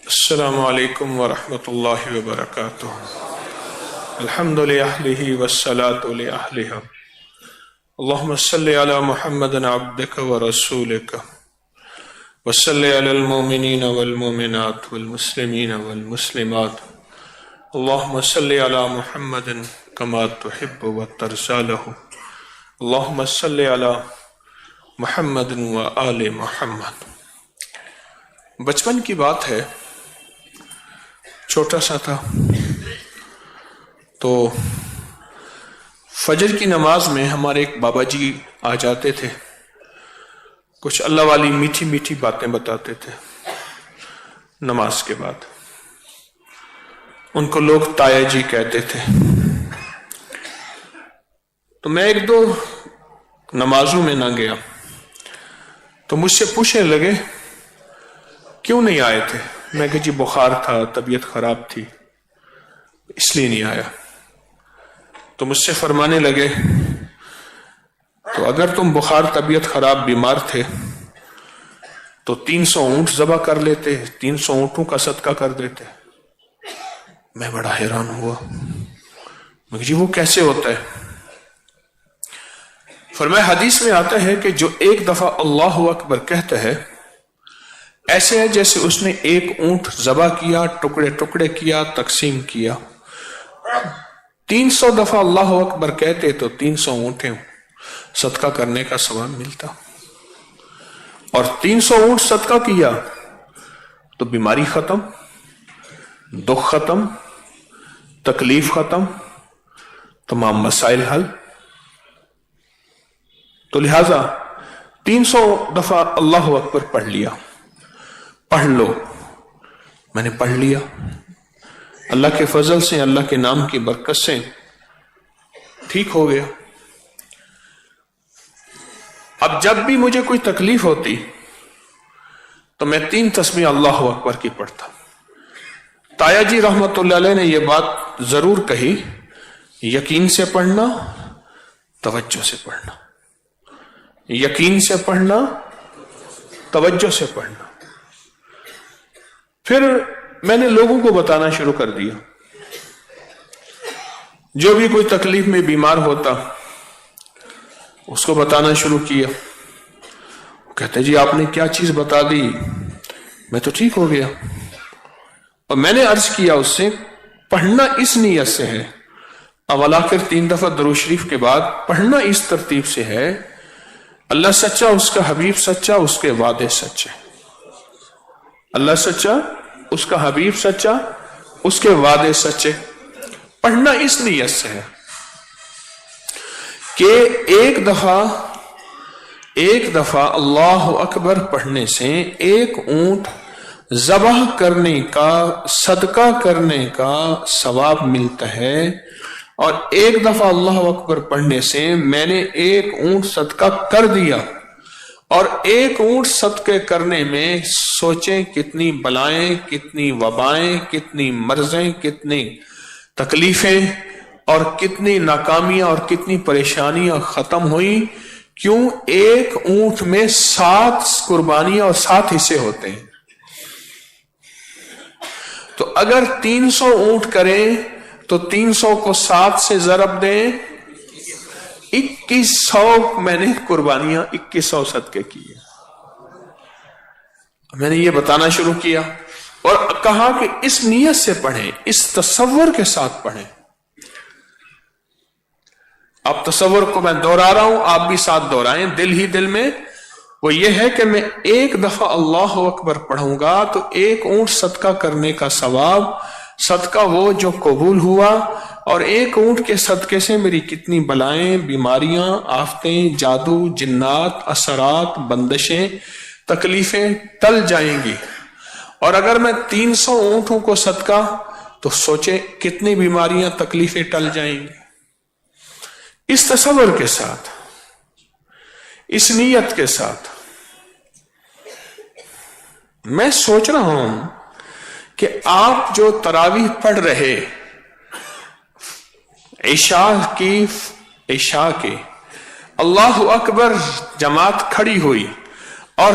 السلام علیکم ورحمۃ اللہ وبرکاتہ۔ الحمد للہ والصلاۃ لأہلہ، اللہم صلی علی محمد عبدک ورسولک وصلی علی المؤمنین والمؤمنات والمسلمین والمسلمات، اللہم صلی علی محمد کما تحب وترضی لہ، اللہم صلی علی محمد وآل محمد۔ بچپن کی بات ہے، چھوٹا سا تھا تو فجر کی نماز میں ہمارے ایک بابا جی آ جاتے تھے، کچھ اللہ والی میٹھی میٹھی باتیں بتاتے تھے نماز کے بعد۔ ان کو لوگ تایا جی کہتے تھے۔ تو میں ایک دو نمازوں میں نہ گیا تو مجھ سے پوچھنے لگے کیوں نہیں آئے تھے؟ میں کہ جی بخار تھا، طبیعت خراب تھی، اس لیے نہیں آیا۔ تو مجھ سے فرمانے لگے تو اگر تم بخار، طبیعت خراب، بیمار تھے تو 300 اونٹ ذبح کر لیتے، 300 اونٹوں کا صدقہ کر دیتے۔ میں بڑا حیران ہوا، میں کہ جی وہ کیسے ہوتا ہے؟ فرمایا حدیث میں آتا ہے کہ جو ایک دفعہ اللہ اکبر کہتا ہے ایسے ہے جیسے اس نے ایک اونٹ ذبح کیا، ٹکڑے ٹکڑے کیا، تقسیم کیا۔ 300 دفعہ اللہ اکبر کہتے تو 300 اونٹیں صدقہ کرنے کا ثواب ملتا، اور 300 اونٹ صدقہ کیا تو بیماری ختم، دکھ ختم، تکلیف ختم، تمام مسائل حل۔ تو لہذا 300 دفعہ اللہ اکبر پڑھ لیا، پڑھ لو۔ میں نے پڑھ لیا، اللہ کے فضل سے، اللہ کے نام کی برکت سے ٹھیک ہو گیا۔ اب جب بھی مجھے کوئی تکلیف ہوتی تو میں 3 تسبیح اللہ اکبر کی پڑھتا۔ تایا جی رحمت اللہ علیہ نے یہ بات ضرور کہی، یقین سے پڑھنا، توجہ سے پڑھنا، یقین سے پڑھنا، توجہ سے پڑھنا۔ پھر میں نے لوگوں کو بتانا شروع کر دیا، جو بھی کوئی تکلیف میں بیمار ہوتا اس کو بتانا شروع کیا۔ وہ کہتے جی آپ نے کیا چیز بتا دی، میں تو ٹھیک ہو گیا۔ اور میں نے عرض کیا اس سے، پڑھنا اس نیت سے ہے، اول آخر 3 دفعہ درود شریف کے بعد پڑھنا اس ترتیب سے ہے، اللہ سچا، اس کا حبیب سچا، اس کے وعدے سچے۔ اللہ سچا، اس کا حبیب سچا، اس کے وعدے سچے۔ پڑھنا اس نیت سے ہے کہ ایک دفعہ اللہ اکبر پڑھنے سے ایک اونٹ ذبح کرنے کا، صدقہ کرنے کا ثواب ملتا ہے، اور ایک دفعہ اللہ اکبر پڑھنے سے میں نے ایک اونٹ صدقہ کر دیا، اور ایک اونٹ صدقے کرنے میں سوچیں کتنی بلائیں، کتنی وبائیں، کتنی مرضیں، کتنی تکلیفیں اور کتنی ناکامیاں اور کتنی پریشانیاں ختم ہوئی۔ کیوں؟ ایک اونٹ میں 7 قربانیاں اور 7 حصے ہوتے ہیں۔ تو اگر 300 اونٹ کریں تو 300 کو 7 سے ضرب دیں، 2100 میں نے قربانیاں، 2100 صدقے کیے۔ میں نے یہ بتانا شروع کیا اور کہا کہ اس نیت سے پڑھیں، اس تصور کے ساتھ پڑھیں۔ اب تصور کو میں دہرا رہا ہوں، آپ بھی ساتھ دہرائیں دل ہی دل میں۔ وہ یہ ہے کہ میں ایک دفعہ اللہ اکبر پڑھوں گا تو ایک اونٹ صدقہ کرنے کا ثواب، صدقہ وہ جو قبول ہوا، اور ایک اونٹ کے صدقے سے میری کتنی بلائیں، بیماریاں، آفتیں، جادو، جنات، اثرات، بندشیں، تکلیفیں ٹل جائیں گی۔ اور اگر میں 300 اونٹوں کو صدقہ تو سوچے کتنی بیماریاں، تکلیفیں ٹل جائیں گی۔ اس تصور کے ساتھ، اس نیت کے ساتھ میں سوچ رہا ہوں کہ آپ جو تراویح پڑھ رہے، عشاء کے اللہ اکبر جماعت کھڑی ہوئی، اور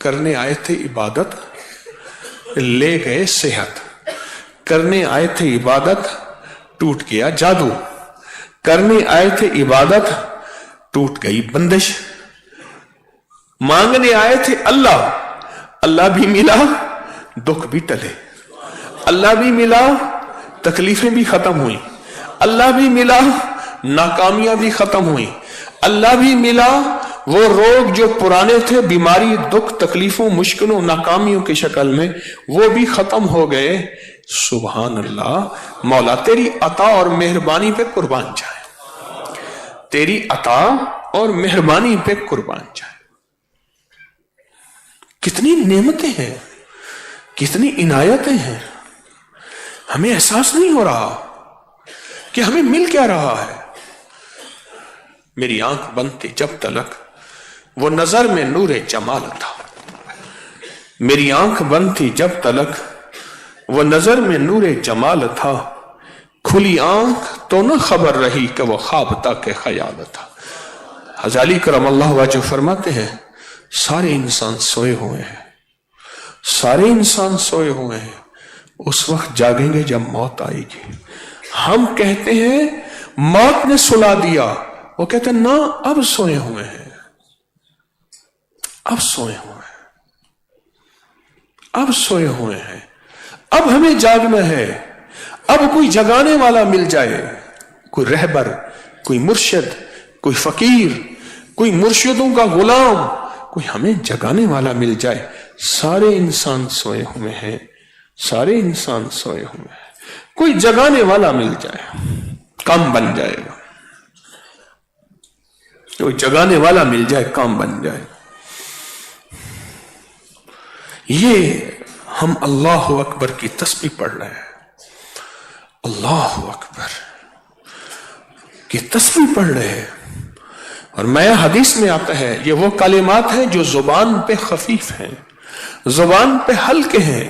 کرنے آئے تھے عبادت، لے گئے صحت. کرنے آئے تھے عبادت، ٹوٹ گیا جادو. کرنے آئے تھے عبادت، ٹوٹ گئی بندش. مانگنے آئے تھے اللہ، اللہ بھی ملا، دکھ بھی ٹلے. اللہ بھی ملا، تکلیفیں بھی ختم ہوئی. اللہ بھی ملا، ناکامیاں بھی ختم ہوئی. اللہ بھی ملا، وہ روگ جو پرانے تھے، بیماری، دکھ، تکلیفوں، مشکلوں، ناکامیوں کی شکل میں، وہ بھی ختم ہو گئے. سبحان اللہ. مولا تیری عطا اور مہربانی پہ قربان جائے، تیری عطا اور مہربانی پہ قربان جائے. کتنی نعمتیں ہیں، کتنی عنایتیں ہیں. ہمیں احساس نہیں ہو رہا کہ ہمیں مل کیا رہا ہے. میری آنکھ بند تھی جب تلک وہ نظر میں نور جمال تھا. میری آنکھ بند تھی جب تلک وہ نظر میں نور جمال تھا. کھلی آنکھ تو نہ خبر رہی کہ وہ خواب تک کے خیال تھا. غزالی کرم اللہ وجہ فرماتے ہیں سارے انسان سوئے ہوئے ہیں، سارے انسان سوئے ہوئے ہیں. اس وقت جاگیں گے جب موت آئے گی. ہم کہتے ہیں موت نے سلا دیا، وہ کہتے ہیں نا، اب سوئے ہوئے ہیں، اب سوئے ہوئے ہیں، اب سوئے ہوئے ہیں. اب ہمیں جاگنا ہے. اب کوئی جگانے والا مل جائے، کوئی رہبر، کوئی مرشد، کوئی فقیر، کوئی مرشدوں کا غلام، کوئی ہمیں جگانے والا مل جائے. سارے انسان سوئے ہوئے ہیں، سارے انسان سوئے ہوئے ہیں. کوئی جگانے والا مل جائے، کام بن جائے گا. کوئی جگانے والا مل جائے، کام بن جائے. یہ ہم اللہ اکبر کی تسبیح پڑھ رہے ہیں، اللہ اکبر کی تسبیح پڑھ رہے ہیں. اور میں حدیث میں آتا ہے یہ وہ کلمات ہیں جو زبان پہ خفیف ہیں، زبان پہ ہلکے ہیں،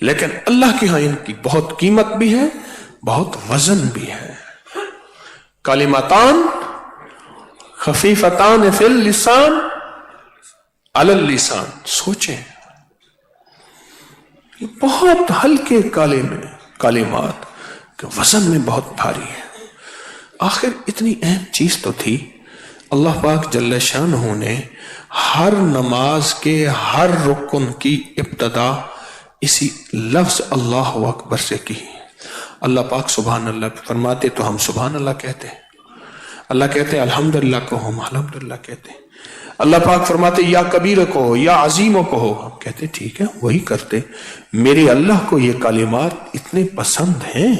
لیکن اللہ کے ہاں ان کی بہت قیمت بھی ہے، بہت وزن بھی ہے. کلماتان خفیفتان فی اللسان علی اللسان. سوچیں، یہ بہت ہلکے کلمات کہ وزن میں بہت بھاری ہے. آخر اتنی اہم چیز تو تھی. اللہ پاک جل شانہ نے ہر نماز کے ہر رکن کی ابتدا اسی لفظ اللہ اکبر سے کی. اللہ پاک سبحان اللہ فرماتے تو ہم سبحان اللہ کہتے ہیں. اللہ کہتے ہیں الحمدللہ کو ہم الحمدللہ کہتے ہیں. اللہ پاک فرماتے یا کبیر کو یا عظیم کو ہو، ہم کہتے ٹھیک ہے وہی کرتے. میرے اللہ کو یہ کلمات اتنے پسند ہیں،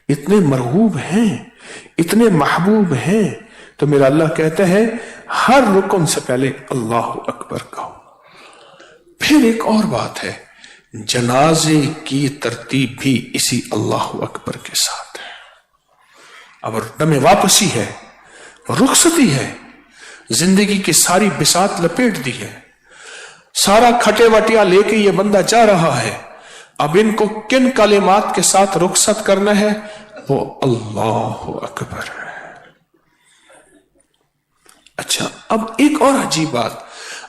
اتنے مرغوب ہیں، اتنے محبوب ہیں، تو میرا اللہ کہتا ہے ہر رکن سے پہلے اللہ اکبر کہو. پھر ایک اور بات ہے، جنازے کی ترتیب بھی اسی اللہ اکبر کے ساتھ ہے. اب دم واپسی ہے، رخصتی ہے، زندگی کی ساری بساط لپیٹ دی ہے، سارا کھٹے وٹیا لے کے یہ بندہ جا رہا ہے. اب ان کو کن کلمات کے ساتھ رخصت کرنا ہے؟ وہ اللہ اکبر ہے. اچھا، اب ایک اور عجیب بات،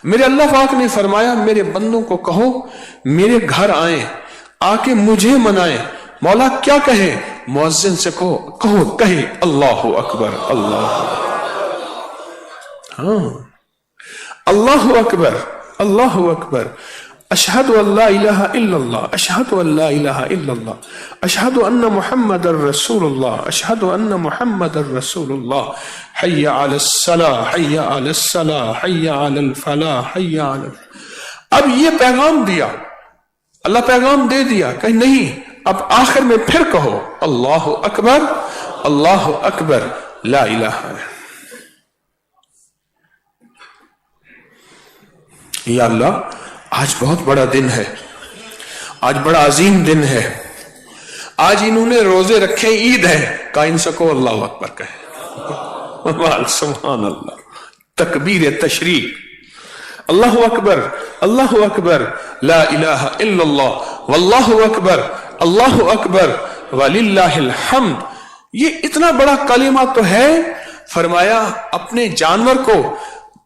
میرے اللہ پاک نے فرمایا میرے بندوں کو کہو میرے گھر آئیں، آ کے مجھے منائیں. مولا کیا کہے؟ مؤذن سے کہے اللہ اکبر، اللہ ہاں اللہ اکبر، اللہ اکبر. اشہد ان لا الہ الا اللہ، اشہد ان لا الہ الا اللہ، اشہد ان محمد الرسول اللہ، اشہد ان محمد الرسول اللہ. حی علی الصلاۃ، حی علی الصلاۃ، حی علی الفلاح، حی علی. اب یہ پیغام دیا، اللہ پیغام دے دیا کہ نہیں، اب آخر میں پھر کہو اللہ اکبر، اللہ اکبر، لا الہ الا. یا اللہ آج بہت بڑا دن ہے، آج بڑا عظیم دن ہے، آج انہوں نے روزے رکھے، عید ہے، کہا ان سے کو اللہ اکبر کہے. سبحان اللہ، تکبیر تشریق، اللہ اکبر، اللہ اکبر، لا الہ الا اللہ، واللہ اکبر، اللہ اکبر، وللہ الحمد. یہ اتنا بڑا کلمہ تو ہے. فرمایا اپنے جانور کو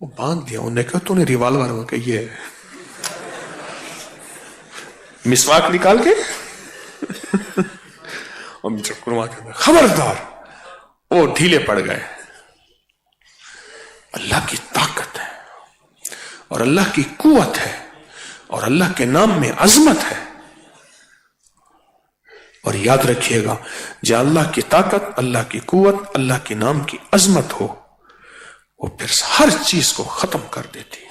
وہ باندھ دیا. انہوں نے کہا تُو نے ریوالور میں کہ یہ مسواک نکال کے خبردار. وہ ڈھیلے پڑ گئے. اللہ کی طاقت ہے اور اللہ کی قوت ہے اور اللہ کے نام میں عظمت ہے. اور یاد رکھیے گا جہاں اللہ کی طاقت، اللہ کی قوت، اللہ کے نام کی عظمت ہو، وہ پھر ہر چیز کو ختم کر دیتی ہے،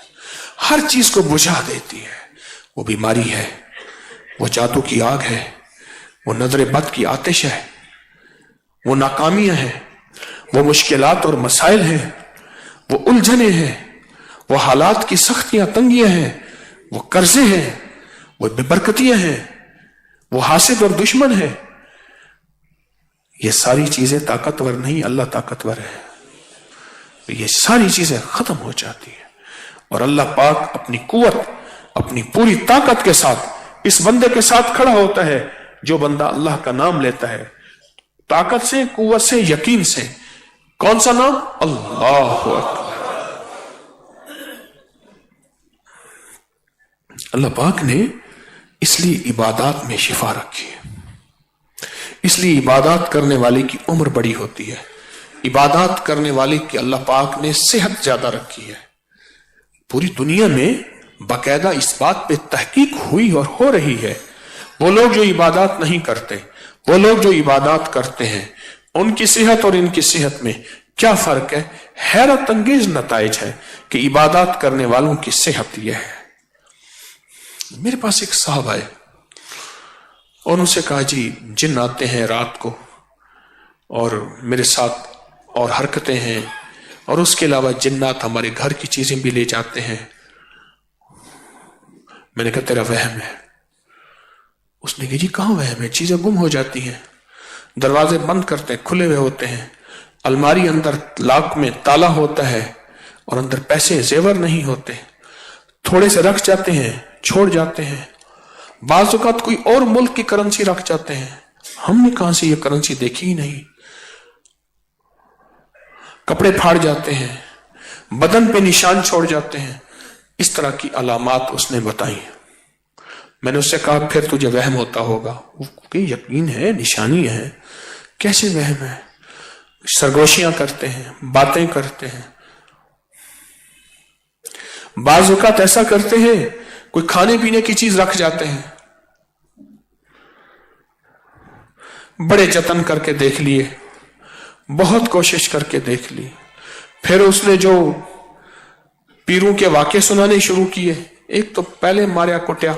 ہر چیز کو بجھا دیتی ہے. وہ بیماری ہے، وہ جادو کی آگ ہے، وہ نظر بد کی آتش ہے، وہ ناکامیاں ہیں، وہ مشکلات اور مسائل ہیں، وہ الجھنیں ہیں، وہ حالات کی سختیاں تنگیاں ہیں، وہ قرضے ہیں، وہ بے برکتیاں ہیں، وہ حاسد اور دشمن ہے. یہ ساری چیزیں طاقتور نہیں، اللہ طاقتور ہے. یہ ساری چیزیں ختم ہو جاتی ہیں اور اللہ پاک اپنی قوت، اپنی پوری طاقت کے ساتھ اس بندے کے ساتھ کھڑا ہوتا ہے جو بندہ اللہ کا نام لیتا ہے طاقت سے، قوت سے، یقین سے. کون سا نام؟ اللہ اکبر. اللہ پاک نے اس لیے عبادات میں شفا رکھی ہے، اس لیے عبادات کرنے والے کی عمر بڑی ہوتی ہے، عبادات کرنے والے کی اللہ پاک نے صحت زیادہ رکھی ہے. پوری دنیا میں باقاعدہ اس بات پہ تحقیق ہوئی اور ہو رہی ہے. وہ لوگ جو عبادات نہیں کرتے، وہ لوگ جو عبادات کرتے ہیں، ان کی صحت اور ان کی صحت میں کیا فرق ہے؟ حیرت انگیز نتائج ہے کہ عبادات کرنے والوں کی صحت یہ ہے. میرے پاس ایک صاحب آئے اور ان سے کہا جی جن آتے ہیں رات کو اور میرے ساتھ اور حرکتیں ہیں، اور اس کے علاوہ جنات ہمارے گھر کی چیزیں بھی لے جاتے ہیں. میں نے کہا تیرا وہم ہے. اس نے کہا جی کہاں وہم ہے؟ چیزیں گم ہو جاتی ہیں، دروازے بند کرتے ہیں کھلے ہوئے ہوتے ہیں، الماری اندر لاک میں تالا ہوتا ہے اور اندر پیسے زیور نہیں ہوتے، تھوڑے سے رکھ جاتے ہیں چھوڑ جاتے ہیں، بعض اوقات کوئی اور ملک کی کرنسی رکھ جاتے ہیں، ہم نے کہاں سے یہ کرنسی دیکھی ہی نہیں. کپڑے پھاڑ جاتے ہیں، بدن پہ نشان چھوڑ جاتے ہیں. اس طرح کی علامات اس نے بتائی. میں نے اس سے کہا پھر تجھے وہم ہوتا ہوگا. کہ یقین ہے، نشانی ہے. کیسے وہم ہے؟ سرگوشیاں کرتے ہیں، باتیں کرتے ہیں. بعض اوقات ایسا کرتے ہیں کوئی کھانے پینے کی چیز رکھ جاتے ہیں، بڑے جتن کر کے دیکھ لیے، بہت کوشش کر کے دیکھ لی، پھر اس نے جو پیروں کے واقعے سنانے شروع کیے. ایک تو پہلے ماریا کٹیا،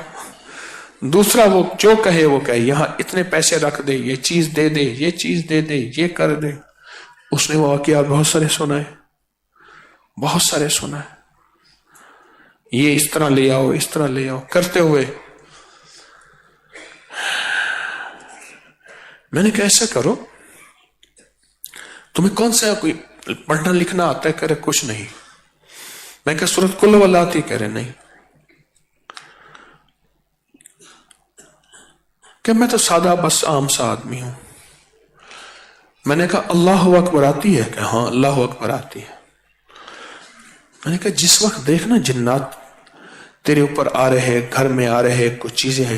دوسرا وہ جو کہے وہ کہے، یہاں اتنے پیسے رکھ دے، یہ چیز دے دے، یہ چیز دے دے، یہ کر دے. اس نے وہ واقعات بہت سارے سنائے، بہت سارے سنائے. یہ اس طرح لے آؤ، اس طرح لے آؤ کرتے ہوئے میں نے کہا ایسا کرو، تمہیں کون سا کوئی پڑھنا لکھنا آتا ہے؟ کہہ رہے کچھ نہیں. میں کہا سورۃ کل واللہ آتی؟ کہہ رہے نہیں. کہ میں تو سادہ بس عام سا آدمی ہوں. میں نے کہا اللہ اکبر آتی ہے؟ کہ ہاں اللہ اکبر آتی ہے. میں نے کہا جس وقت دیکھنا جنات تیرے اوپر آ رہے، گھر میں آ رہے، کچھ چیزیں ہیں،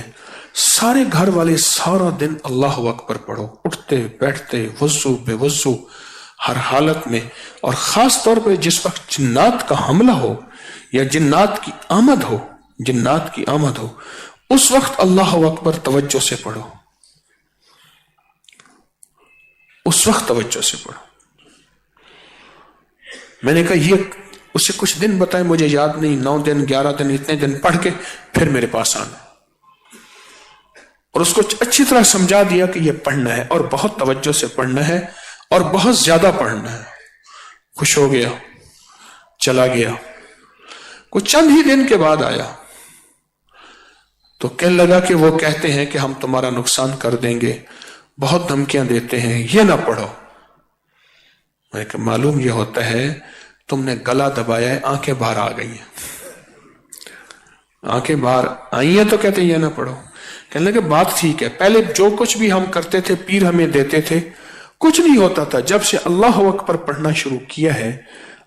سارے گھر والے سارا دن اللہ اکبر پڑھو، اٹھتے بیٹھتے، وضو بے وضو، ہر حالت میں. اور خاص طور پہ جس وقت جنات کا حملہ ہو یا جنات کی آمد ہو، جنات کی آمد ہو، اس وقت اللہ اکبر توجہ سے پڑھو، اس وقت توجہ سے پڑھو. میں نے کہا یہ اسے کچھ دن بتائے، مجھے یاد نہیں، 9 دن 11 دن اتنے دن پڑھ کے پھر میرے پاس آنا اور اس کو اچھی طرح سمجھا دیا کہ یہ پڑھنا ہے اور بہت توجہ سے پڑھنا ہے اور بہت زیادہ پڑھنا ہے. خوش ہو گیا، چلا گیا. کچھ چند ہی دن کے بعد آیا تو کہنے لگا کہ وہ کہتے ہیں کہ ہم تمہارا نقصان کر دیں گے، بہت دھمکیاں دیتے ہیں، یہ نہ پڑھو. میں کہ معلوم یہ ہوتا ہے تم نے گلا دبایا ہے، آنکھیں باہر آ گئی ہیں. آنکھیں باہر آئی ہیں تو کہتے ہیں یہ نہ پڑھو. کہنے لگے بات ٹھیک ہے، پہلے جو کچھ بھی ہم کرتے تھے پیر ہمیں دیتے تھے، کچھ نہیں ہوتا تھا. جب سے اللہ اکبر پڑھنا شروع کیا ہے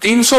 300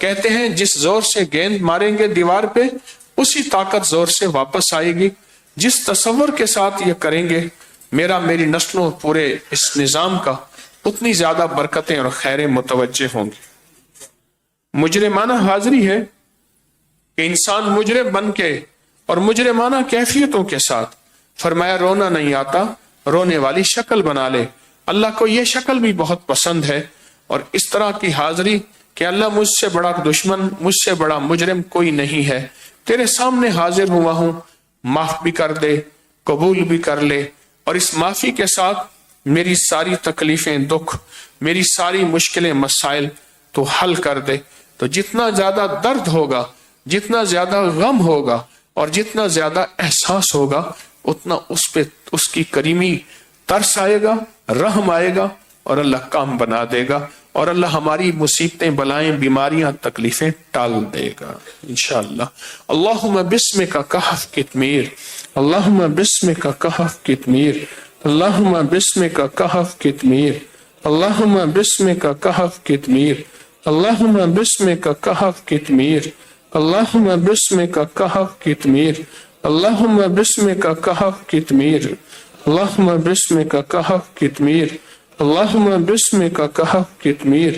کہتے ہیں جس زور سے گیند ماریں گے دیوار پہ اسی طاقت زور سے واپس آئے گی. جس تصور کے ساتھ یہ کریں گے میری نسلوں پورے اس نظام کا، اتنی زیادہ برکتیں اور خیریں متوجہ ہوں گی. مجرمانہ حاضری ہے کہ انسان مجرم بن کے اور مجرمانہ کیفیتوں کے ساتھ، فرمایا رونا نہیں آتا رونے والی شکل بنا لے. اللہ کو یہ شکل بھی بہت پسند ہے، اور اس طرح کی حاضری کہ اللہ مجھ سے بڑا دشمن، مجھ سے بڑا مجرم کوئی نہیں ہے، تیرے سامنے حاضر ہوا ہوں، معاف بھی کر دے، قبول بھی کر لے، اور اس معافی کے ساتھ میری ساری تکلیفیں، دکھ، میری ساری مشکلیں، مسائل تو حل کر دے. تو جتنا زیادہ درد ہوگا، جتنا زیادہ غم ہوگا اور جتنا زیادہ احساس ہوگا، اتنا اس پہ اس کی کریمی ترس آئے گا، رحم آئے گا، اور اللہ کام بنا دے گا، اور اللہ ہماری مصیبتیں، بلائیں، بیماریاں، تکلیفیں ٹال دے گا انشاءاللہ. اللہم بسمک کہف کتمیر، اللہم بسمک کہف کتمیر، اللہم بسمک کہف کتمیر، اللہم بسمک کہف کتمیر، اللہم بسمک کہف کتمیر، اللہم بسمک کہف کتمیر، اللہم بسمک کہف کتمیر، اللہم بسمک کہف کتمیر، اللہم بسمک کہف کتمیر،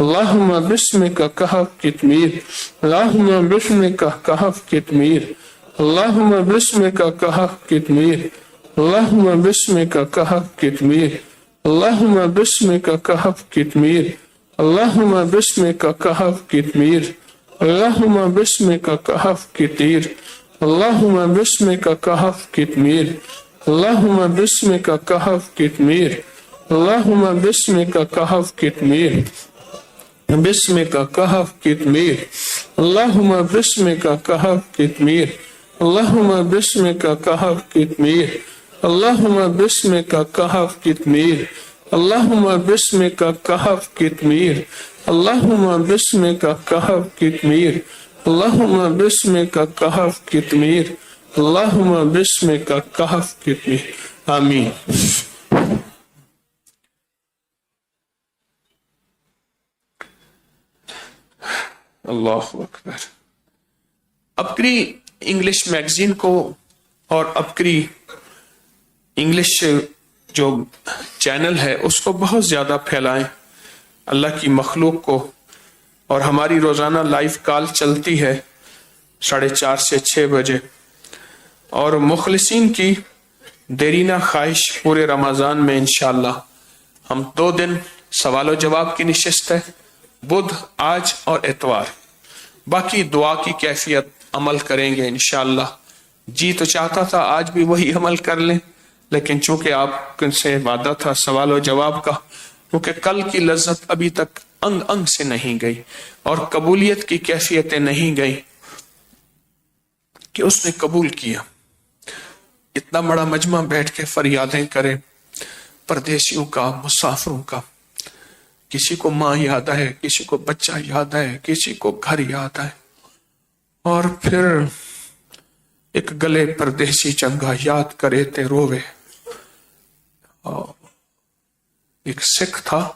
اللہم بسمک کہف کتمیر، اللہم بسمک کہف کتمیر، اللہم بسمک کہف کتمیر، اللہم بسمک کہف کتمیر، اللہم بسمک کہف کتمیر، اللہم بسمک کہف کتمیر، اللہم بسمک کہف کتیر، اللہم بسمک کہف کتمیر، اللہم بسمک کہف کتمیر، اللہم بسمک کہف کتمیر، بسمک کہف کتمیر، اللہم بسمک کہف کتمیر، اللہم بسمک کہف کتمیر، اللہم بسمک کہف کتمیر، اللہم بسمک کہف کتمیر، اللہم بسمک کہف کتمیر، اللہم بسمک کہف کتمیر، اللہم بسمک کہف کتمیر. آمین. اللہ اکبر. ابکری انگلش میگزین کو اور ابکری انگلش جو چینل ہے اس کو بہت زیادہ پھیلائیں، اللہ کی مخلوق کو. اور ہماری روزانہ لائیو کال چلتی ہے 4:30 سے 6 بجے، اور مخلصین کی دیرینہ خواہش پورے رمضان میں انشاءاللہ ہم 2 دن سوال و جواب کی نشست ہے، بدھ، آج اور اتوار. باقی دعا کی کیفیت عمل کریں گے انشاءاللہ. جی تو چاہتا تھا آج بھی وہی عمل کر لیں، لیکن چونکہ آپ سے وعدہ تھا سوال و جواب کا، کیونکہ کل کی لذت ابھی تک انگ انگ سے نہیں گئی اور قبولیت کی کیفیتیں نہیں گئی کہ اس نے قبول کیا. اتنا بڑا مجمع بیٹھ کے فریادیں کریں پردیسیوں کا، مسافروں کا، کسی کو ماں یاد ہے، کسی کو بچہ یاد ہے، کسی کو گھر یاد ہے، اور پھر ایک گلے پردیسی چنگا یاد کرے تے روے. ایک سکھ تھا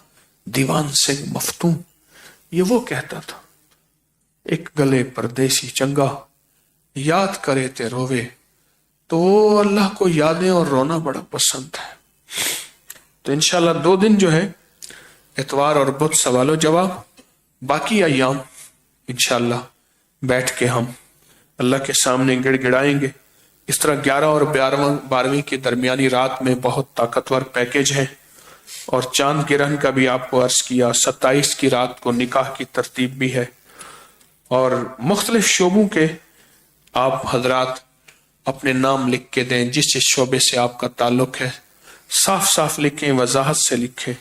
دیوان سنگھ مفتون، یہ وہ کہتا تھا ایک گلے پردیسی چنگا یاد کرے تے روے. تو اللہ کو یادیں اور رونا بڑا پسند ہے. تو انشاءاللہ 2 دن جو ہے اتوار اور بدھ سوال و جواب، باقی ایام انشاءاللہ بیٹھ کے ہم اللہ کے سامنے گڑ گڑائیں گے. اس طرح 11 اور 12ویں کی درمیانی رات میں بہت طاقتور پیکج ہے، اور چاند گرہن کا بھی آپ کو عرض کیا. 27 کی رات کو نکاح کی ترتیب بھی ہے، اور مختلف شعبوں کے آپ حضرات اپنے نام لکھ کے دیں، جس شعبے سے آپ کا تعلق ہے صاف صاف لکھیں، وضاحت سے لکھیں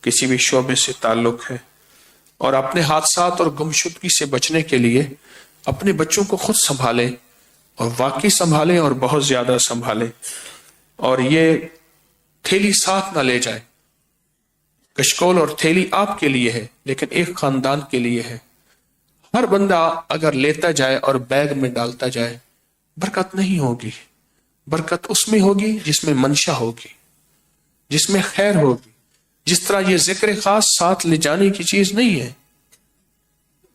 کسی بھی شعبے سے تعلق ہے. اور اپنے حادثات اور گمشدگی سے بچنے کے لیے اپنے بچوں کو خود سنبھالیں، اور واقعی سنبھالیں اور بہت زیادہ سنبھالیں. اور یہ تھیلی ساتھ نہ لے جائیں. کشکول اور تھیلی آپ کے لیے ہے، لیکن ایک خاندان کے لیے ہے. ہر بندہ اگر لیتا جائے اور بیگ میں ڈالتا جائے، برکت نہیں ہوگی. برکت اس میں ہوگی جس میں منشا ہوگی، جس میں خیر ہوگی. جس طرح یہ ذکر خاص ساتھ لے جانے کی چیز نہیں ہے،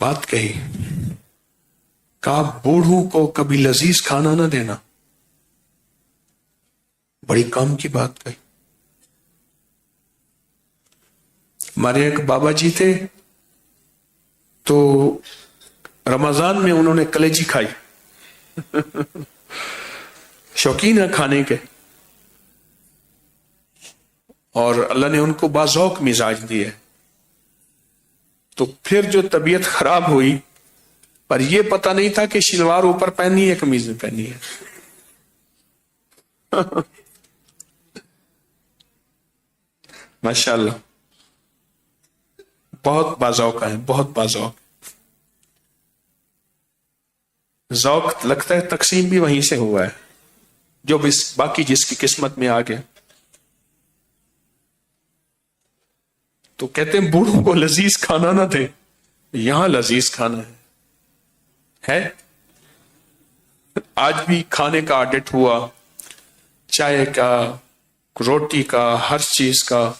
بات کہی، کہا بوڑھوں کو کبھی لذیذ کھانا نہ دینا، بڑی کام کی بات کہی۔ ہمارے ایک بابا جی تھے، تو رمضان میں انہوں نے کلیجی کھائی، شوقین ہے کھانے کے، اور اللہ نے ان کو باذوق مزاج دیا، تو پھر جو طبیعت خراب ہوئی، پر یہ پتہ نہیں تھا کہ شلوار اوپر پہنی ہے قمیض میں پہنی ہے۔ ماشاءاللہ بہت باذوق ہے، بہت باذوق۔ ذوق لگتا ہے تقسیم بھی وہیں سے ہوا ہے، جو باقی جس کی قسمت میں آ گیا۔ تو کہتے ہیں بوڑھوں کو لذیذ کھانا نہ دے، یہاں لذیذ کھانا ہے۔ آج بھی کھانے کا آڈٹ ہوا، چائے کا، روٹی کا، ہر چیز کا۔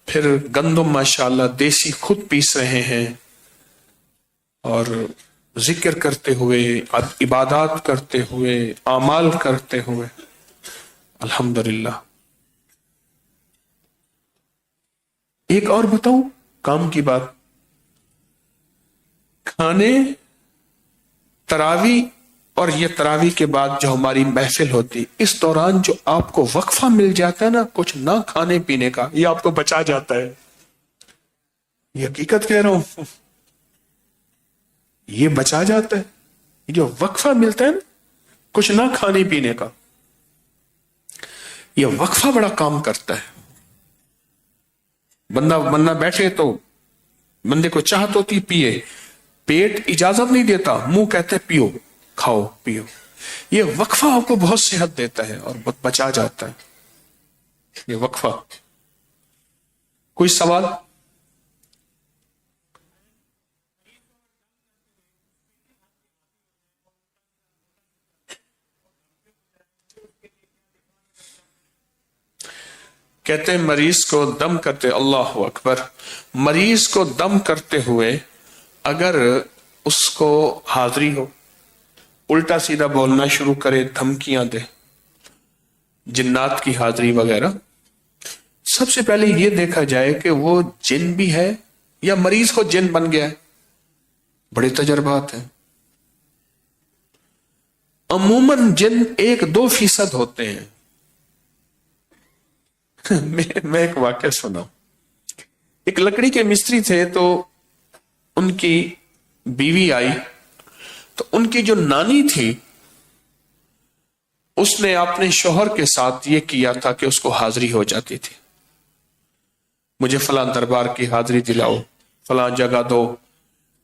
پھر گندم ماشاءاللہ دیسی خود پیس رہے ہیں، اور ذکر کرتے ہوئے، عبادات کرتے ہوئے، اعمال کرتے ہوئے، الحمدللہ۔ ایک اور بتاؤں کام کی بات، کھانے تراوی اور یہ تراوی کے بعد جو ہماری محفل ہوتی، اس دوران جو آپ کو وقفہ مل جاتا ہے نا کچھ نہ کھانے پینے کا، یہ آپ کو بچا جاتا ہے۔ یہ حقیقت کہہ رہا ہوں، یہ بچا جاتا ہے۔ یہ جو وقفہ ملتا ہے نا کچھ نہ کھانے پینے کا، یہ وقفہ بڑا کام کرتا ہے۔ بندہ بیٹھے تو بندے کو چاہت ہوتی پیے، پیٹ اجازت نہیں دیتا، منہ کہتے پیو، کھاؤ پیو۔ یہ وقفہ آپ کو بہت صحت دیتا ہے اور بہت بچا جاتا ہے یہ وقفہ۔ کوئی سوال؟ کہتے ہیں مریض کو دم کرتے، اللہ اکبر، مریض کو دم کرتے ہوئے اگر اس کو حاضری ہو، الٹا سیدھا بولنا شروع کرے، دھمکیاں دے، جنات کی حاضری وغیرہ، سب سے پہلے یہ دیکھا جائے کہ وہ جن بھی ہے یا مریض کو جن بن گیا ہے۔ بڑے تجربات ہیں۔ عموماً جن 1-2% ہوتے ہیں۔ میں ایک واقعہ سنا، ایک لکڑی کے مستری تھے، تو ان کی بیوی آئی، تو ان کی جو نانی تھی اس نے اپنے شوہر کے ساتھ یہ کیا تھا کہ اس کو حاضری ہو جاتی تھی، مجھے فلاں دربار کی حاضری دلاؤ، فلاں جگہ دو،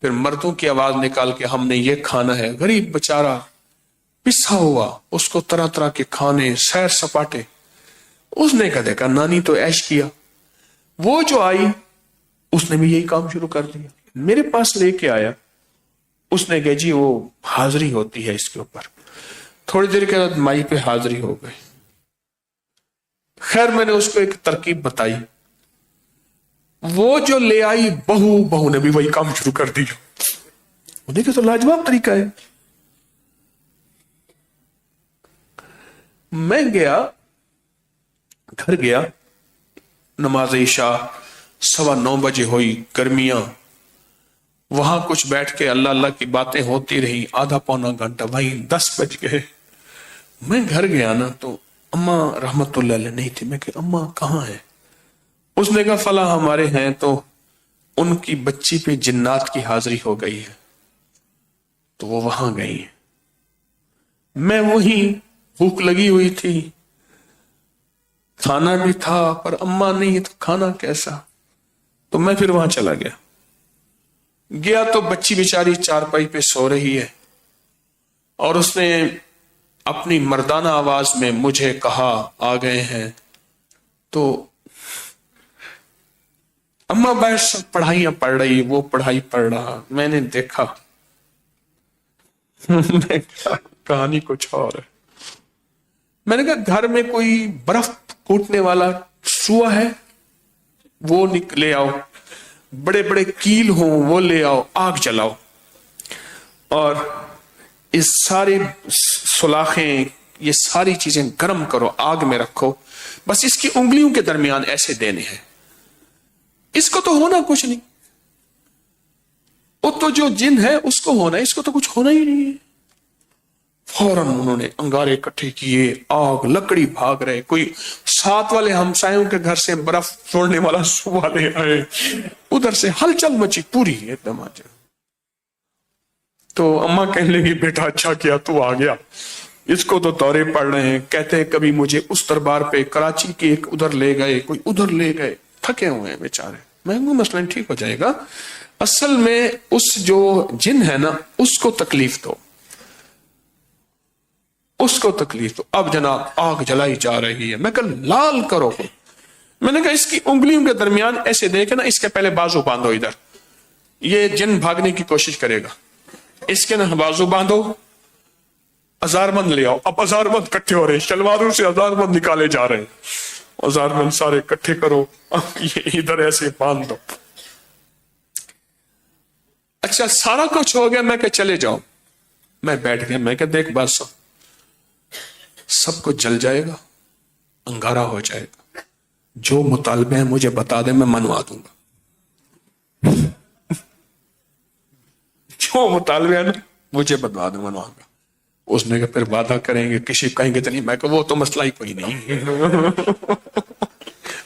پھر مردوں کی آواز نکال کے ہم نے یہ کھانا ہے۔ غریب بیچارہ پسا ہوا، اس کو طرح طرح کے کھانے، سیر سپاٹے۔ اس نے کہا دیکھا نانی تو عیش کیا، وہ جو آئی اس نے بھی یہی کام شروع کر دیا، میرے پاس لے کے آیا، اس نے کہا جی وہ حاضری ہوتی ہے اس کے اوپر۔ تھوڑی دیر کے بعد مائی پہ حاضری ہو گئی۔ خیر میں نے اس کو ایک ترکیب بتائی، وہ جو لے آئی بہو نے بھی وہی کام شروع کر دیا۔ انہیں کہ تو لاجواب طریقہ ہے۔ میں گھر گیا، نماز عشاء 9:15 بجے ہوئی، گرمیاں، وہاں کچھ بیٹھ کے اللہ اللہ کی باتیں ہوتی رہی، آدھا پونا گھنٹہ، وہیں 10 بج گئے۔ میں گھر گیا نا تو اماں رحمت اللہ علیہ نہیں تھی، میں کہ اماں کہاں ہے؟ اس نے کہا فلاں ہمارے ہیں، تو ان کی بچی پہ جنات کی حاضری ہو گئی ہے، تو وہ وہاں گئی ہیں۔ میں وہیں، بھوک لگی ہوئی تھی، کھانا بھی تھا، پر اماں نہیں تو کھانا کیسا؟ تو میں پھر وہاں چلا گیا تو بچی بیچاری چارپائی پہ سو رہی ہے، اور اس نے اپنی مردانہ آواز میں مجھے کہا آ گئے ہیں، تو اماں باہر سب پڑھائیاں پڑھ رہی، وہ پڑھائی پڑھ رہا۔ میں نے دیکھا، کہانی کچھ اور ہے۔ میں نے کہا گھر میں کوئی برف کوٹنے والا سوا ہے وہ لے آؤ، بڑے بڑے کیل ہوں وہ لے آؤ، آگ جلاؤ۔ اور اس ساری سلاخیں، یہ ساری چیزیں گرم کرو، آگ میں رکھو، بس اس کی انگلیوں کے درمیان ایسے دینے ہیں، اس کو تو ہونا کچھ نہیں، وہ تو جو جن ہے اس کو ہونا ہے، اس کو تو کچھ ہونا ہی نہیں ہے۔ فوراً انہوں نے انگارے اکٹھے کیے، آگ، لکڑی، بھاگ رہے، کوئی ساتھ والے ہمسایوں کے گھر سے برف توڑنے والا صبح لے آئے، ادھر سے ہلچل مچی پوری ایک دم آ جائے۔ تو اماں کہنے لگی بیٹا اچھا کیا تو آ گیا، اس کو تو دورے پڑ رہے ہیں، کہتے ہیں کبھی مجھے اس دربار پہ کراچی کے ایک ادھر لے گئے، کوئی ادھر لے گئے، تھکے ہوئے ہیں بیچارے۔ میں وہ مسئلہ ٹھیک ہو جائے گا، اصل میں اس جو جن ہے نا اس کو تکلیف دو، اس کو تکلیف دو۔ اب جناب آگ جلائی جا رہی ہے، میں کہا لال کرو، میں نے کہا اس کی انگلیوں کے درمیان ایسے دے کے نا اس کے پہلے بازو باندھو، ادھر یہ جن بھاگنے کی کوشش کرے گا، اس کے نا بازو باندھو، ہزار بند لے آؤ۔ اب ہزار بند کٹھے ہو رہے، شلواروں سے ہزار بند نکالے جا رہے ہیں، ہزار بند سارے کٹھے کرو، یہ ادھر ایسے باندھ دو۔ اچھا سارا کچھ ہو گیا، میں کہ چلے جاؤ، میں بیٹھ گیا، میں کہ دیکھ بات سو، سب کچھ جل جائے گا، انگارہ ہو جائے گا، جو مطالبے ہیں مجھے بتا دیں، میں منوا دوں گا، جو مطالبے ہیں نا مجھے بتا دیں، منوا گا۔ اس نے کہا پھر وعدہ کریں گے، کسی کہیں گے تو نہیں، میں کہ وہ تو مسئلہ ہی کوئی نہیں،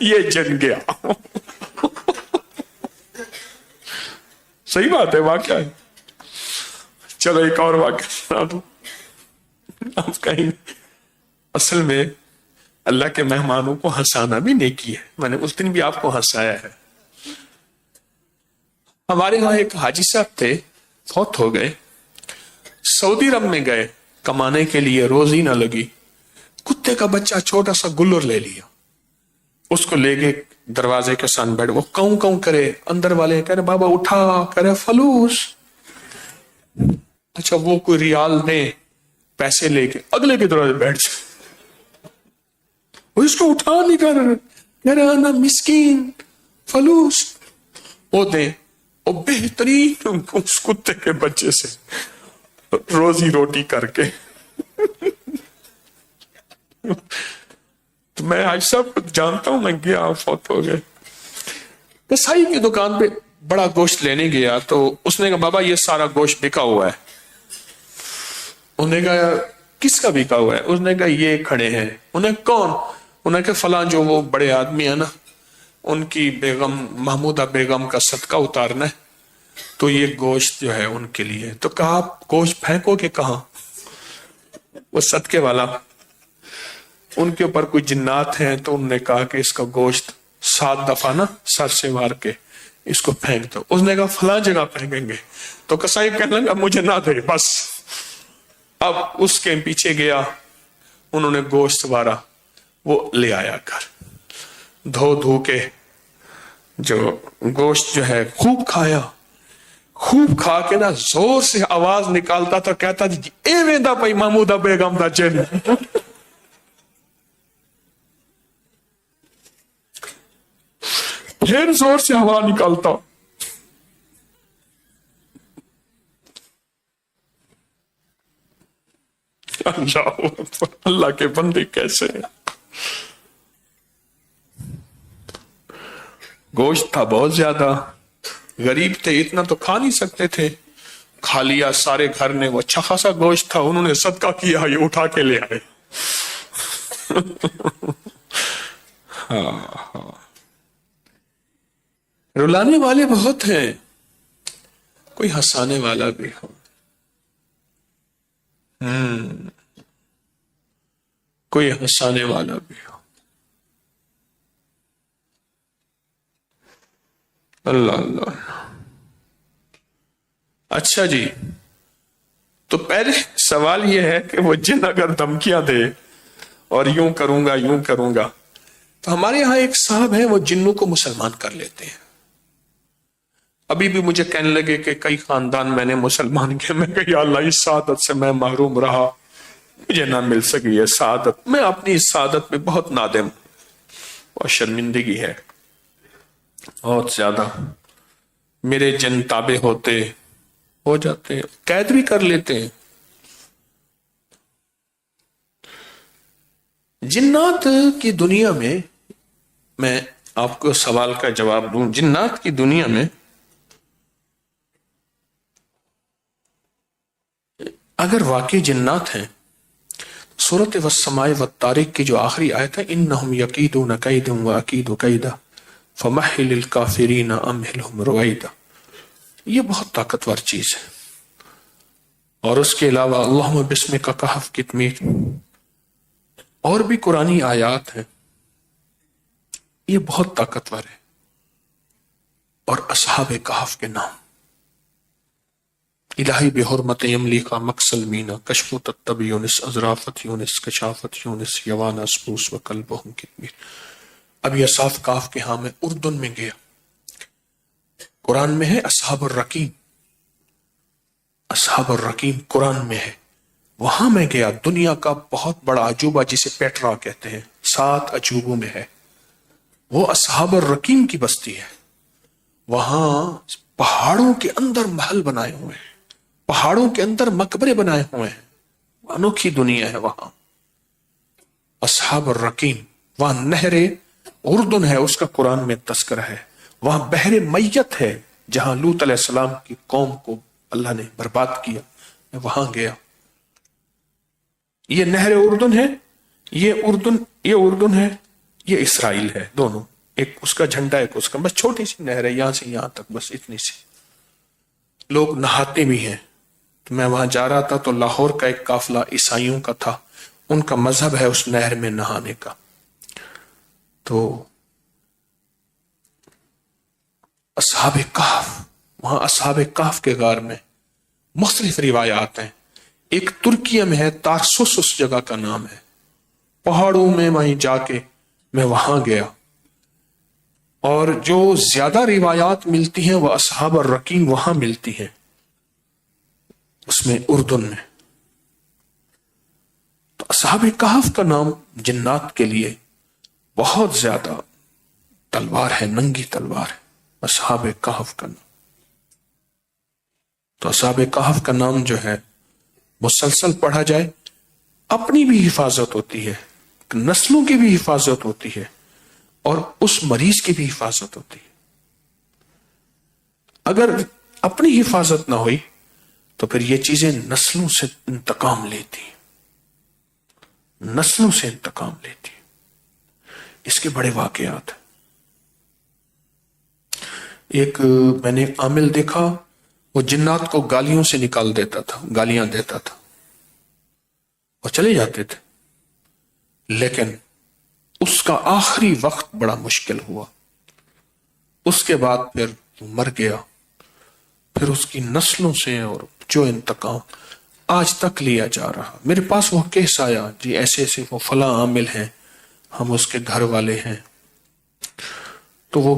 یہ جن گیا۔ صحیح بات ہے، واقعہ ہے۔ چلو ایک اور واقعہ سنا دوں، آپ کہیں اصل میں اللہ کے مہمانوں کو ہنسانا بھی نیکی ہے، میں نے اس دن بھی آپ کو ہنسایا ہے۔ ہمارے ہاں ایک حاجی صاحب تھے، فوت ہو گئے، سعودی عرب میں گئے کمانے کے لیے، روزی نہ لگی، کتے کا بچہ چھوٹا سا گلر لے لیا، اس کو لے کے دروازے کے سامنے بیٹھ، وہ کوں کوں کرے، اندر والے کہہ رہے بابا اٹھا، کہہ رہے فلوس۔ اچھا وہ کوئی ریال دیں، پیسے لے کے اگلے کے دروازے بیٹھ جائے، وہ اس کو اٹھا نہیں کر رہے، کہہ رہے نا مسکین فلوس، وہ دیں، وہ بہترین اس کتے کے بچے سے روزی روٹی کر کے۔ تو میں آج سب جانتا ہوں، میں گیا، فوت ہو گئے، کسائی کی دکان پہ بڑا گوشت لینے گیا، تو اس نے کہا بابا یہ سارا گوشت بکا ہوا ہے۔ انہوں نے کہا کس کا بکا ہوا ہے؟ اس نے کہا یہ کھڑے ہیں۔ انہیں کون؟ انہوں نے کہا فلاں جو وہ بڑے آدمی ہیں نا، ان کی بیگم محمودہ بیگم کا صدقہ اتارنا ہے، تو یہ گوشت جو ہے ان کے لیے۔ تو کہا آپ گوشت پھینکو کہ کہاں؟ وہ صدقے والا، ان کے اوپر کوئی جنات ہیں، تو انہوں نے کہا کہ اس کا گوشت 7 دفعہ نا سر سے مار کے اس کو پھینک دو۔ اس نے کہا فلاں جگہ پھینکیں گے، تو کسائی کہنے لگا مجھے نہ دے بس۔ اب اس کے پیچھے گیا، انہوں نے گوشت وارا، وہ لے آیا گھر، دھو دھو کے جو گوشت جو ہے خوب کھایا، خوب کھا کے نا زور سے آواز نکالتا تھا، کہتا جی اے ویندا پئی محمودہ بیگم دا جن۔ پھر زور سے ہوا نکالتا، اللہ کے بندے کیسے ہیں۔ گوشت تھا بہت زیادہ، غریب تھے، اتنا تو کھا نہیں سکتے تھے، کھا لیا سارے گھر نے، وہ اچھا خاصا گوشت تھا، انہوں نے صدقہ کیا، یہ اٹھا کے لے آئے۔ رلانے والے بہت ہیں، کوئی ہنسانے والا بھی ہو۔ کوئی ہنسانے والا بھی ہو۔ اللہ اللہ۔ اچھا جی، تو پہلے سوال یہ ہے کہ وہ جن اگر دھمکیاں دے اور یوں کروں گا یوں کروں گا، تو ہمارے یہاں ایک صاحب ہیں، وہ جنوں کو مسلمان کر لیتے ہیں۔ ابھی بھی مجھے کہنے لگے کہ کئی خاندان میں نے مسلمان کیا، میں کہ یا اللہ اس سعادت سے میں محروم رہا، مجھے نہ مل سکی یہ سعادت، میں اپنی اس سعادت پہ بہت نادم اور شرمندگی ہے بہت زیادہ۔ میرے جن تابع ہوتے ہو جاتے ہیں، قید بھی کر لیتے ہیں۔ جنات کی دنیا میں آپ کو سوال کا جواب دوں، جنات کی دنیا میں اگر واقعی جنات ہیں، سورۃ والسماء والطارق کی جو آخری آیت ہے، انہم یکیدون کیدا واکید کیدا فمہل الکافرین امہلہم رویدا، یہ بہت طاقتور چیز ہے۔ اور اس کے علاوہ اللہم بسمک کہف کتمیر، اور بھی قرآنی آیات ہیں، یہ بہت طاقتور ہے۔ اور اصحاب کہف کے نام، الہی بحرمت یملیکا مکسل مینا کشف تتب یونس ازرافت یونس کشافت یونس یوانا سپوس و قلبہم کتمیر۔ اب یہ صاف کاف کے ہاں میں اردن میں گیا، قرآن میں ہے اصحاب الرقیم، اصحاب الرقیم قرآن میں ہے، وہاں میں گیا، دنیا کا بہت بڑا عجوبہ جسے پیٹرا کہتے ہیں، 7 عجوبوں میں ہے، وہ اصحاب الرقیم کی بستی ہے۔ وہاں پہاڑوں کے اندر محل بنائے ہوئے ہیں، پہاڑوں کے اندر مقبرے بنائے ہوئے ہیں، انوکھی دنیا ہے وہاں۔ اصحاب الرقیم، وہاں نہر اردن ہے، اس کا قرآن میں تذکرہ ہے، وہاں بحر میت ہے جہاں لوط علیہ السلام کی قوم کو اللہ نے برباد کیا، میں وہاں گیا۔ یہ نہر اردن ہے، یہ اردن ہے، یہ اسرائیل ہے، دونوں، ایک اس کا جھنڈا ایک اس کا، بس چھوٹی سی نہر ہے یہاں سے یہاں تک، بس اتنی سی، لوگ نہاتے بھی ہیں۔ تو میں وہاں جا رہا تھا تو لاہور کا ایک قافلہ عیسائیوں کا تھا، ان کا مذہب ہے اس نہر میں نہانے کا۔ تو اصحاب کہف، وہاں اصحاب کہف کے غار میں مختلف روایات ہیں۔ ایک ترکیہ میں ہے، تارسوس اس جگہ کا نام ہے، پہاڑوں میں وہیں جا کے میں وہاں گیا، اور جو زیادہ روایات ملتی ہیں وہ اصحاب الرقیم وہاں ملتی ہیں، اس میں اردن میں۔ تو اصحاب کہف کا نام جنات کے لیے بہت زیادہ تلوار ہے، ننگی تلوار ہے اصحاب کہف کا نام۔ تو اصحاب کہف کا نام جو ہے مسلسل پڑھا جائے، اپنی بھی حفاظت ہوتی ہے، نسلوں کی بھی حفاظت ہوتی ہے، اور اس مریض کی بھی حفاظت ہوتی ہے۔ اگر اپنی حفاظت نہ ہوئی تو پھر یہ چیزیں نسلوں سے انتقام لیتی ہیں، نسلوں سے انتقام لیتی ہیں۔ اس کے بڑے واقعات ہیں۔ ایک میں نے عامل دیکھا، وہ جنات کو گالیوں سے نکال دیتا تھا، گالیاں دیتا تھا، اور چلے جاتے تھے، لیکن اس کا آخری وقت بڑا مشکل ہوا، اس کے بعد پھر مر گیا، پھر اس کی نسلوں سے اور جو انتقام آج تک لیا جا رہا۔ میرے پاس وہ کیس آیا، جی ایسے ایسے وہ فلاں عامل ہیں، ہم اس کے گھر والے ہیں، تو وہ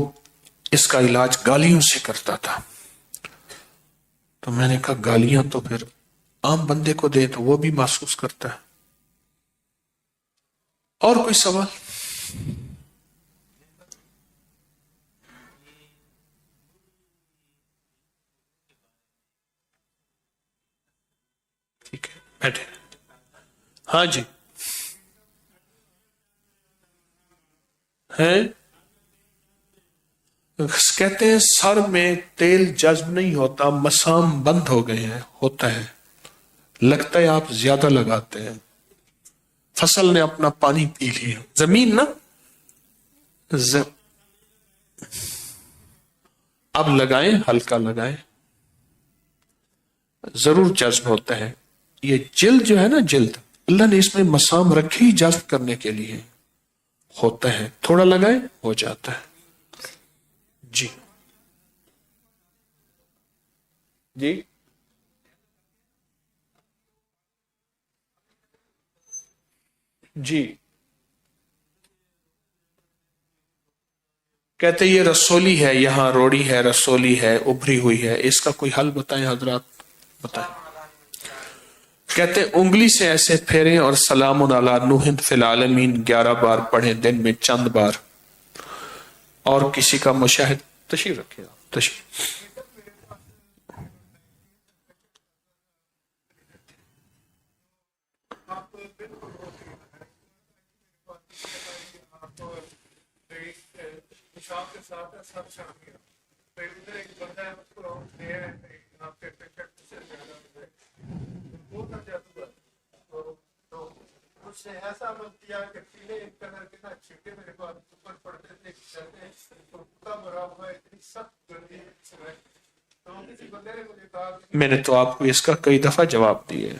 اس کا علاج گالیوں سے کرتا تھا۔ تو میں نے کہا گالیاں تو پھر عام بندے کو دے تو وہ بھی محسوس کرتا ہے۔ اور کوئی سوال؟ ٹھیک ہے، بیٹھے۔ ہاں جی، ہیں کہتے ہیں سر میں تیل جذب نہیں ہوتا، مسام بند ہو گئے ہیں، ہوتا ہے، لگتا ہے آپ زیادہ لگاتے ہیں، فصل نے اپنا پانی پی لیا، زمین نا اب لگائیں، ہلکا لگائیں، ضرور جذب ہوتا ہے۔ یہ جلد جو ہے نا، جلد اللہ نے اس میں مسام رکھی جذب کرنے کے لیے، ہوتا ہے، تھوڑا لگائیں ہو جاتا ہے۔ جی جی، جی کہتے یہ رسولی ہے، یہاں روڑی ہے، رسولی ہے، ابھری ہوئی ہے، اس کا کوئی حل بتائیں حضرات، بتائیں۔ کہتے انگلی سے ایسے پھیریں اور سلام علی نوح فی العالمین 11 بار پڑھیں، دن میں چند بار، اور کسی کا مشاہد تشریف رکھے، تشریف اس نے ایسا عمل کیا کہ پیلے ایک کلر کے نا چھٹے میرے پاس اوپر پڑتے تھے تو کتا مرا ہوا اتنی سخت گندی ہے. تو کسی بندے نے مجھے کہا میں نے تو آپ کو اس کا کئی دفعہ جواب دیے.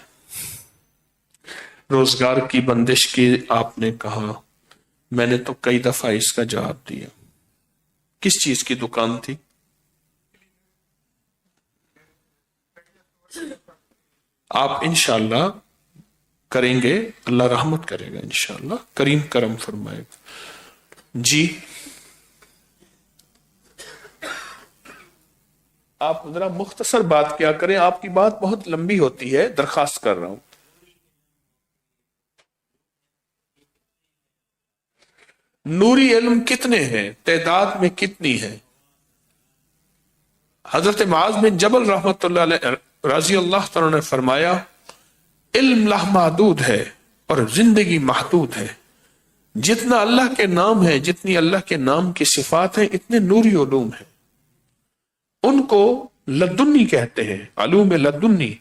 روزگار کی بندش کی آپ نے کہا، میں نے تو کئی دفعہ اس کا جواب دیا. کس چیز کی دکان تھی؟ آپ انشاءاللہ کریں گے، اللہ رحمت کرے گا انشاءاللہ، کریم کرم فرمائے گا. جی آپ ذرا مختصر بات کیا کریں، آپ کی بات بہت لمبی ہوتی ہے، درخواست کر رہا ہوں. نوری علم کتنے ہیں، تعداد میں کتنی ہے؟ حضرت معاذ بن جبل رحمت اللہ علیہ رضی اللہ تعالیٰ نے فرمایا، علم لامحدود ہے اور زندگی محدود ہے. جتنا اللہ کے نام ہے، جتنی اللہ کے نام کی صفات ہیں، اتنے نوری علوم ہیں. ان کو لدنی کہتے ہیں، علوم لدنی،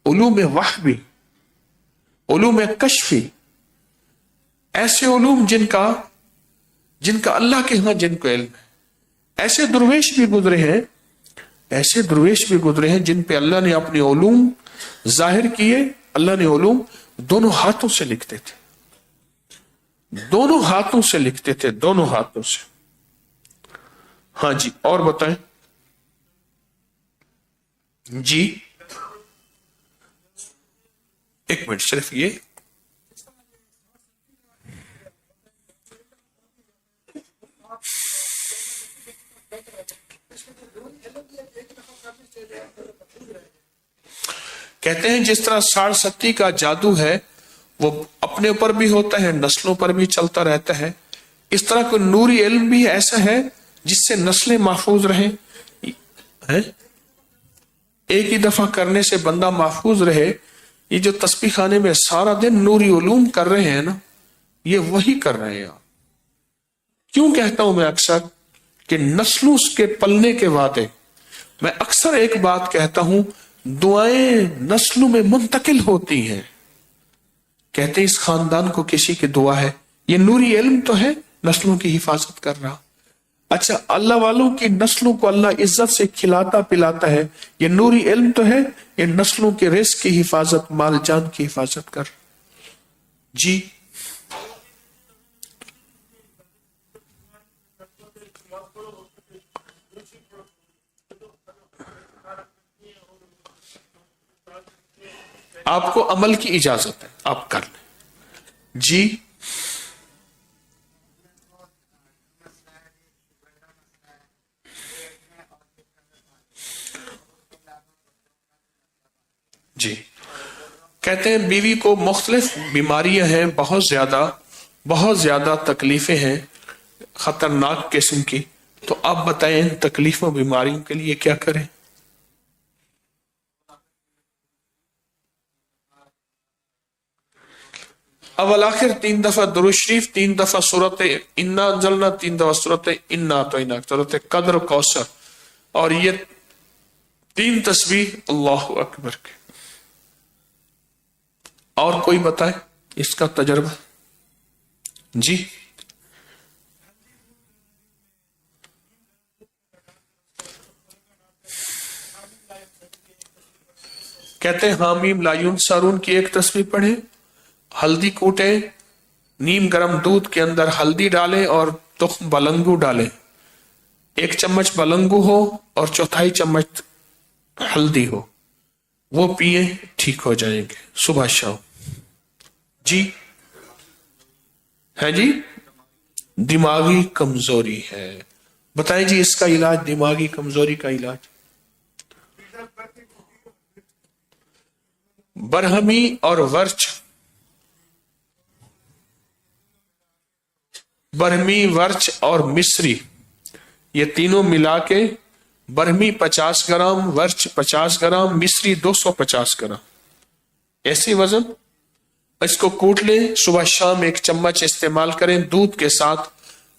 علوم وحبی، علوم کشفی. ایسے علوم جن کا اللہ کے ہاں جن کو علم ہے. ایسے درویش بھی گزرے ہیں جن پہ اللہ نے اپنے علوم ظاہر کیے. اللہ نے علوم دونوں ہاتھوں سے لکھتے تھے، دونوں ہاتھوں سے. ہاں جی اور بتائیں. جی ایک منٹ صرف یہ کہتے ہیں جس طرح 60 کا جادو ہے وہ اپنے اوپر بھی ہوتا ہے، نسلوں پر بھی چلتا رہتا ہے، اس طرح کوئی نوری علم بھی ایسا ہے جس سے نسلیں محفوظ رہیں. ایک ہی دفعہ کرنے سے بندہ محفوظ رہے. یہ جو تسبیح خانے میں سارا دن نوری علوم کر رہے ہیں نا، یہ وہی کر رہے ہیں. کیوں کہتا ہوں میں اکثر کہ نسلوں کے پلنے کے وعدے. میں اکثر ایک بات کہتا ہوں، دعائیں نسلوں میں منتقل ہوتی ہیں. کہتے اس خاندان کو کسی کی دعا ہے، یہ نوری علم تو ہے، نسلوں کی حفاظت کر رہا. اچھا اللہ والوں کی نسلوں کو اللہ عزت سے کھلاتا پلاتا ہے، یہ نوری علم تو ہے، یہ نسلوں کے رزق کی حفاظت، مال جان کی حفاظت کر. جی آپ کو عمل کی اجازت ہے، آپ کر لیں. جی جی کہتے ہیں بیوی کو مختلف بیماریاں ہیں، بہت زیادہ تکلیفیں ہیں، خطرناک قسم کی. تو آپ بتائیں ان تکلیفوں بیماریوں کے لیے کیا کریں؟ اول آخر 3 دفعہ درود شریف، 3 دفعہ سورت انا انزلنا، 3 دفعہ سورت انا اعطیناک، سورت قدر کوثر، اور یہ 3 تسبیح اللہ اکبر کے. اور کوئی بتائے اس کا تجربہ؟ جی کہتے ہیں حامیم لا ینصرون کی ایک تسبیح پڑھیں، ہلدی کوٹیں، نیم گرم دودھ کے اندر ہلدی ڈالیں اور تخم بلنگو ڈالیں. 1 چمچ بلنگو ہو اور 1/4 چمچ ہلدی ہو، وہ پیئیں، ٹھیک ہو جائیں گے صبح شام. جی ہے جی دماغی کمزوری ہے، بتائیں جی اس کا علاج، دماغی کمزوری کا علاج. برہمی اور ورچ، برہمی ورچ اور مصری، یہ تینوں ملا کے، برہمی 50 گرام، ورچ 50 گرام، مصری 250 گرام، ایسی وزن. اس کو کوٹ لیں، صبح شام 1 چمچ استعمال کریں دودھ کے ساتھ.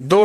2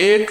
1